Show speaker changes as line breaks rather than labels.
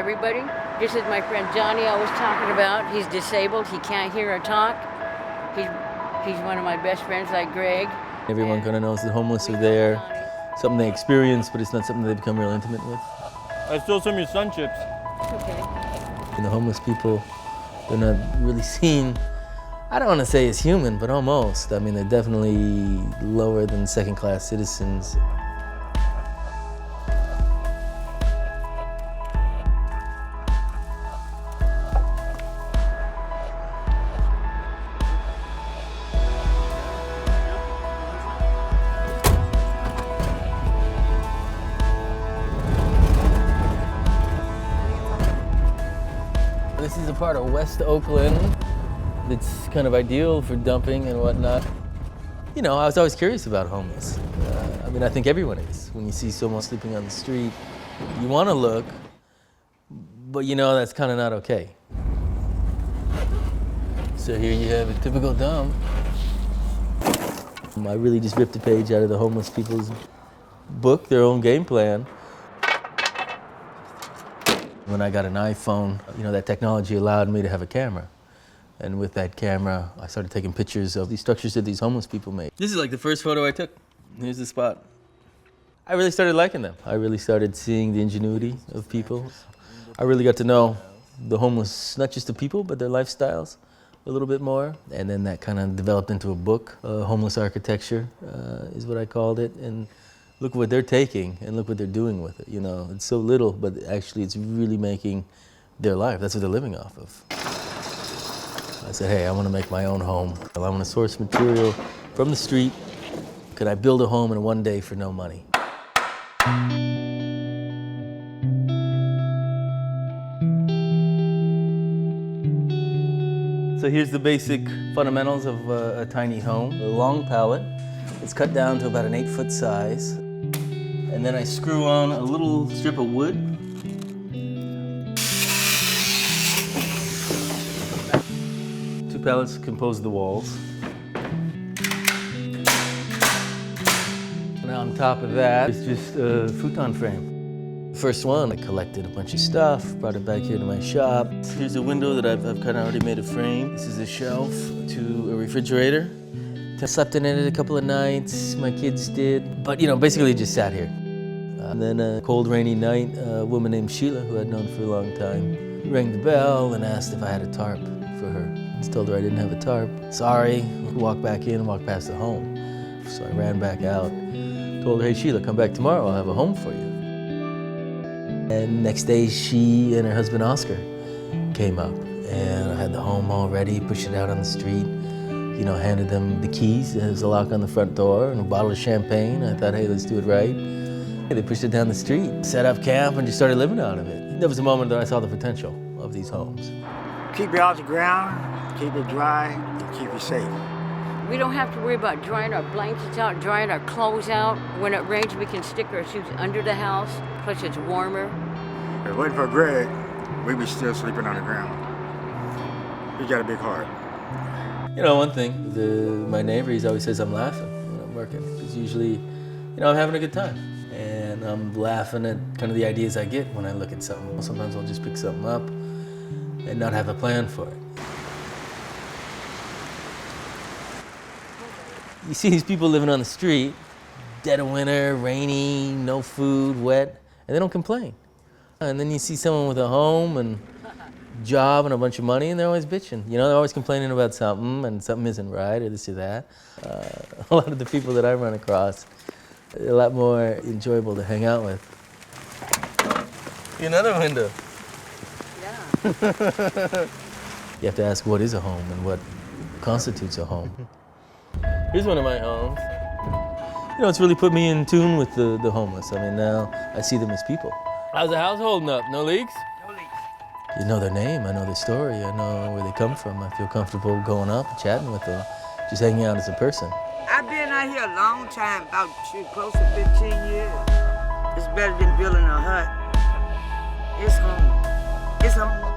everybody. Just as my friend Johnny I was talking about, he's disabled, he can't hear or talk. He's one of my best friends, like Greg.
Everyone kind of knows the homeless are there, something they experience, but it's not something they become real intimate with.
I stole some of your sun chips.
Okay.
And the homeless people, they're not really seen, I don't want to say as human, but almost. I mean, they're definitely lower than second-class citizens. This is a part of West Oakland that's kind of ideal for dumping and whatnot. You know, I was always curious about homeless. I mean, I think everyone is. When you see someone sleeping on the street, you want to look, but you know that's kind of not okay. So here you have a typical dump. I really just ripped a page out of the homeless people's book, their own game plan. When I got an iPhone, you know, that technology allowed me to have a camera. And with that camera, I started taking pictures of these structures that these homeless people made. This is like the first photo I took. Here's the spot. I really started liking them. I really started seeing the ingenuity of people. I really got to know the homeless, not just the people, but their lifestyles a little bit more. And then that kind of developed into a book. Homeless Architecture is what I called it. And look what they're taking and look what they're doing with it. You know, it's so little, but actually it's really making their life. That's what they're living off of. I said, hey, I want to make my own home. I want to source material from the street. Could I build a home in one day for no money? So here's the basic fundamentals of a tiny home. A long pallet. It's cut down to about an 8-foot size. And then I screw on a little strip of wood. Two pallets compose the walls. And on top of that is just a futon frame. First one, I collected a bunch of stuff, brought it back here to my shop. Here's a window that I've kind of already made a frame. This is a shelf to a refrigerator. I slept in it a couple of nights, my kids did. But, you know, basically just sat here. And then a cold, rainy night, a woman named Sheila, who I'd known for a long time, rang the bell and asked if I had a tarp for her. I just told her I didn't have a tarp. Sorry, walked back in, walked past the home. So I ran back out, told her, hey Sheila, come back tomorrow, I'll have a home for you. And next day, she and her husband Oscar came up. And I had the home all ready, pushed it out on the street. You know, handed them the keys. There was a lock on the front door and a bottle of champagne. I thought, hey, let's do it right. They pushed it down the street, set up camp, and just started living out of it. There was a moment that I saw the potential of these homes.
Keep it off the ground, keep it dry, and keep it safe.
We don't have to worry about drying our blankets out, drying our clothes out. When it rains, we can stick our shoes under the house, plus it's warmer.
If it wasn't for Greg, we'd be still sleeping on the ground. He got a big heart.
You know, one thing, my neighbor, he always says I'm laughing when I'm working. Because usually, you know, I'm having a good time. And I'm laughing at kind of the ideas I get when I look at something. Sometimes I'll just pick something up and not have a plan for it. You see these people living on the street, dead of winter, rainy, no food, wet, and they don't complain. And then you see someone with a home and job and a bunch of money, and they're always bitching. You know, they're always complaining about something, and something isn't right, or this or that. A lot of the people that I run across, a lot more enjoyable to hang out with. Another window.
Yeah.
You have to ask what is a home and what constitutes a home. Here's one of my homes. You know, it's really put me in tune with the homeless. I mean, now I see them as people. How's the house holding up? No leaks?
No leaks.
You know their name, I know their story, I know where they come from. I feel comfortable going up, chatting with them, just hanging out as a person.
I've been out here a long time, about close to 15 years. It's better than building a hut. It's home. It's home.